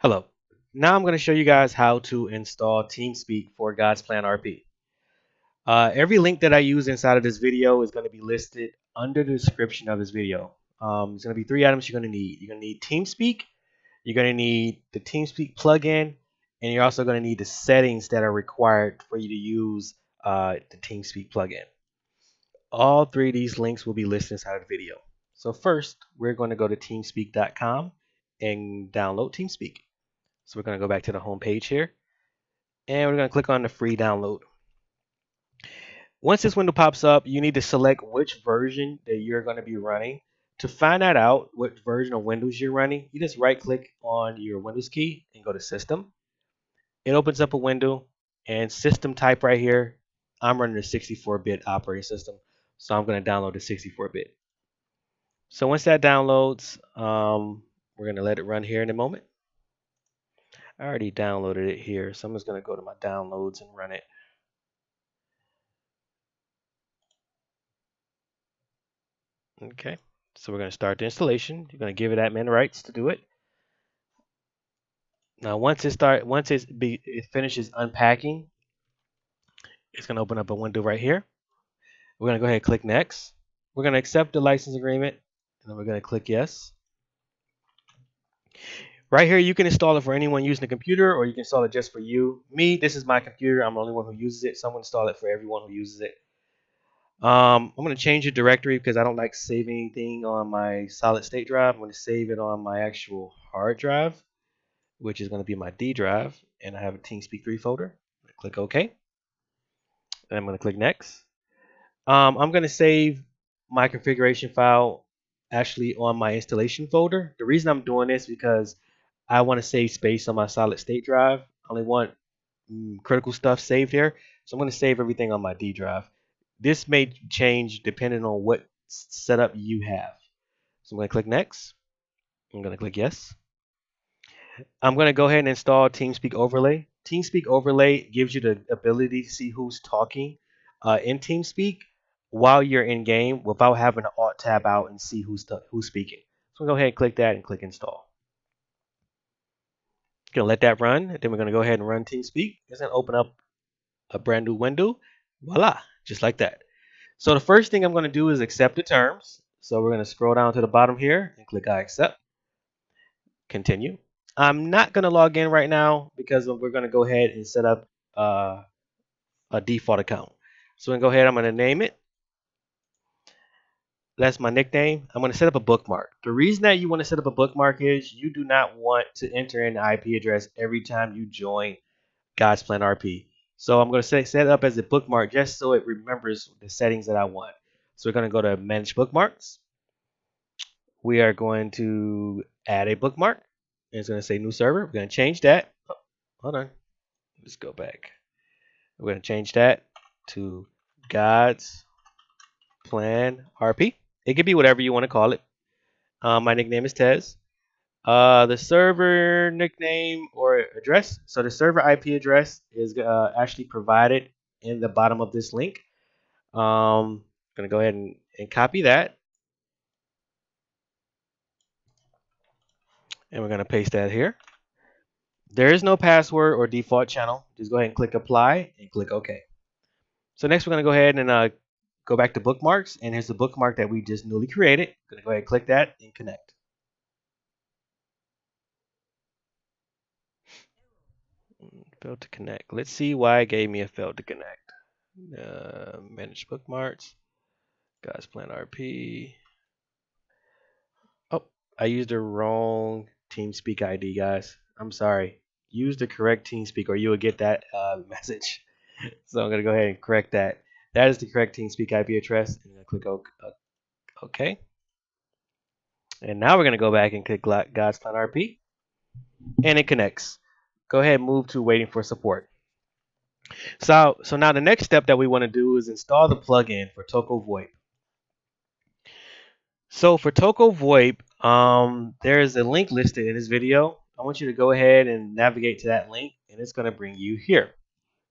Hello. Now I'm going to show you guys how to install TeamSpeak for God's Plan RP. Every link that I use inside of this video is going to be listed under the description of this video. There's going to be three items you're going to need. You're going to need TeamSpeak, you're going to need the TeamSpeak plugin, and you're also going to need the settings that are required for you to use the TeamSpeak plugin. All three of these links will be listed inside of the video. So first, we're going to go to teamspeak.com and download TeamSpeak. So we're going to go back to the home page here, and we're going to click on the free download. Once this window pops up, you need to select which version that you're going to be running. To find that out, what version of Windows you're running, you just right click on your Windows key and go to System. It opens up a window and system type right here. I'm running a 64-bit operating system, so I'm going to download the 64-bit. So once that downloads, we're going to let it run here in a moment. I already downloaded it here, so I'm just going to go to my downloads and run it. Okay, so we're going to start the installation. You're going to give it admin rights to do it. Now, once it finishes unpacking, it's going to open up a window right here. We're going to go ahead and click next. We're going to accept the license agreement, and then we're going to click yes. Right here, you can install it for anyone using a computer, or you can install it just for you. Me, this is my computer. I'm the only one who uses it, so I'm going to install it for everyone who uses it. I'm going to change the directory because I don't like saving anything on my solid state drive. I'm going to save it on my actual hard drive, which is going to be my D drive, and I have a Teamspeak3 folder. Click OK, and I'm going to click next. I'm going to save my configuration file actually on my installation folder. The reason I'm doing this is because I want to save space on my solid state drive. I only want critical stuff saved here, so I'm going to save everything on my D drive. This may change depending on what setup you have. So I'm going to click next. I'm going to click yes. I'm going to go ahead and install TeamSpeak Overlay. TeamSpeak Overlay gives you the ability to see who's talking in TeamSpeak while you're in game without having to alt tab out and see who's speaking. So we'll go ahead and click that and click install. Going to let that run. Then we're going to go ahead and run TeamSpeak. It's going to open up a brand new window. Voila, just like that. So the first thing I'm going to do is accept the terms. So we're going to scroll down to the bottom here and click I accept. Continue. I'm not going to log in right now because we're going to go ahead and set up a default account. So I'm going to go ahead. I'm going to name it. That's my nickname. I'm going to set up a bookmark. The reason that you want to set up a bookmark is you do not want to enter in the IP address every time you join God's Plan RP. So I'm going to set it up as a bookmark just so it remembers the settings that I want. So we're going to go to Manage Bookmarks. We are going to add a bookmark. It's going to say New Server. We're going to change that. Oh, hold on. Let's go back. We're going to change that to God's Plan RP. It could be whatever you want to call it. My nickname is Tez. The server nickname or address. So the server IP address is actually provided in the bottom of this link. I'm going to go ahead and copy that. And we're going to paste that here. There is no password or default channel. Just go ahead and click apply and click OK. So next we're going to go ahead and go back to bookmarks. And here's the bookmark that we just newly created. I'm going to go ahead and click that and connect. Failed to connect. Let's see why it gave me a failed to connect. Manage bookmarks. God's Plan RP. Oh, I used the wrong TeamSpeak ID, guys. I'm sorry. Use the correct TeamSpeak or you will get that message. So I'm going to go ahead and correct that. That is the correct TeamSpeak IP address. I'm going to click OK. And now we're going to go back and click God's Plan RP. And it connects. Go ahead and move to waiting for support. So now the next step that we want to do is install the plugin for tokovoip. So for tokovoip, there is a link listed in this video. I want you to go ahead and navigate to that link, and it's going to bring you here.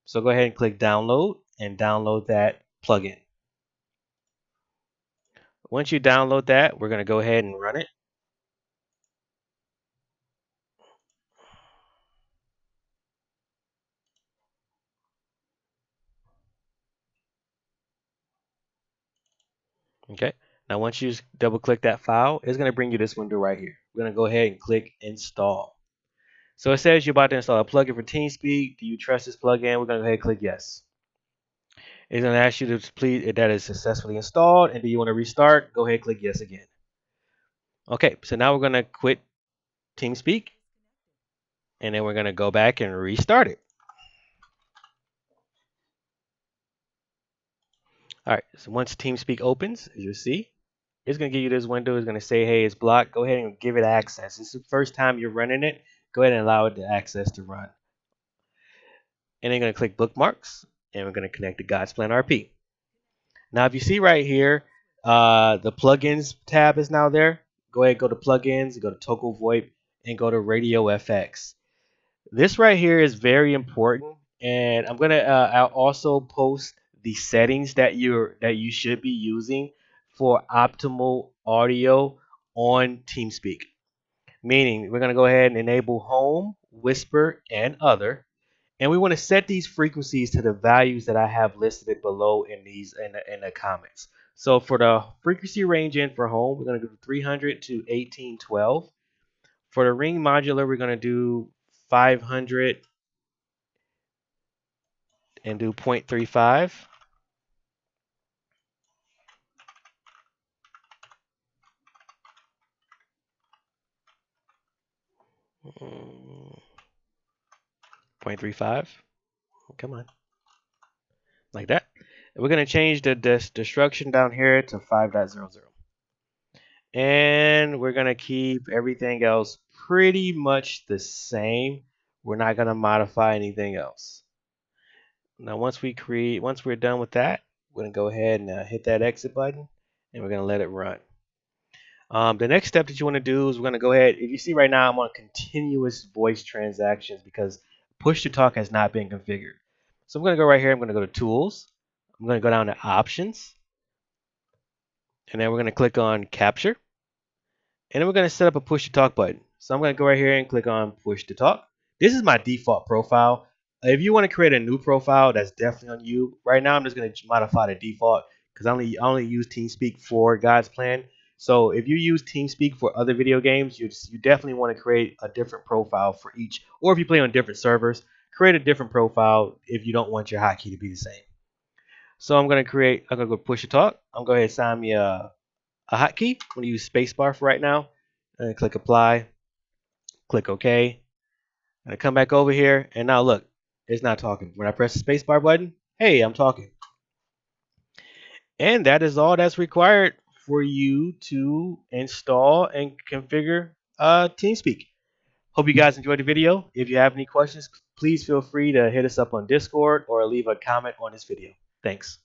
So go ahead and click download and download that plugin. Once you download that, we're going to go ahead and run it. Okay. Now once you double click that file, it's going to bring you this window right here. We're going to go ahead and click install. So it says you're about to install a plugin for TeamSpeak. Do you trust this plugin? We're going to go ahead and click yes. It's going to ask you to please if that is successfully installed, and do you want to restart? Go ahead and click yes again. Okay, so now we're going to quit TeamSpeak, and then we're going to go back and restart it. All right, so once TeamSpeak opens, as you see, it's going to give you this window. It's going to say, hey, it's blocked. Go ahead and give it access. It's the first time you're running it. Go ahead and allow it the access to run. And then you're going to click bookmarks, and we're going to connect to God's Plan RP. Now, if you see right here, the plugins tab is now there. Go ahead, go to plugins, go to tokovoip, and go to Radio FX. This right here is very important, and I'm gonna I'll also post the settings that you should be using for optimal audio on TeamSpeak. Meaning, we're gonna go ahead and enable home, whisper, and other. And we want to set these frequencies to the values that I have listed below in the comments. So for the frequency range in for home, we're going to go 300 to 1812. For the ring modular, we're going to do 500 and do 0.35. Mm, 0.35. Come on. Like that. And we're going to change the destruction down here to 5.00. And we're going to keep everything else pretty much the same. We're not going to modify anything else. Now, once we're done with that, we're going to go ahead and hit that exit button, and we're going to let it run. The next step that you want to do is we're going to go ahead. If you see right now, I'm on continuous voice transactions because push to talk has not been configured. So I'm going to go right here. I'm going to go to Tools. I'm going to go down to Options, and then we're going to click on Capture. And then we're going to set up a push to talk button. So I'm going to go right here and click on push to talk. This is my default profile. If you want to create a new profile, that's definitely on you. Right now, I'm just going to modify the default because I only use TeamSpeak for God's Plan. So if you use TeamSpeak for other video games, you definitely want to create a different profile for each. Or if you play on different servers, create a different profile if you don't want your hotkey to be the same. So I'm going to go push to talk. I'm going to go ahead and assign me a hotkey. I'm going to use spacebar for right now. And click apply, click OK. And I come back over here, and now look, it's not talking. When I press the spacebar button, hey, I'm talking. And that is all that's required for you to install and configure TeamSpeak. Hope you guys enjoyed the video. If you have any questions, please feel free to hit us up on Discord or leave a comment on this video. Thanks.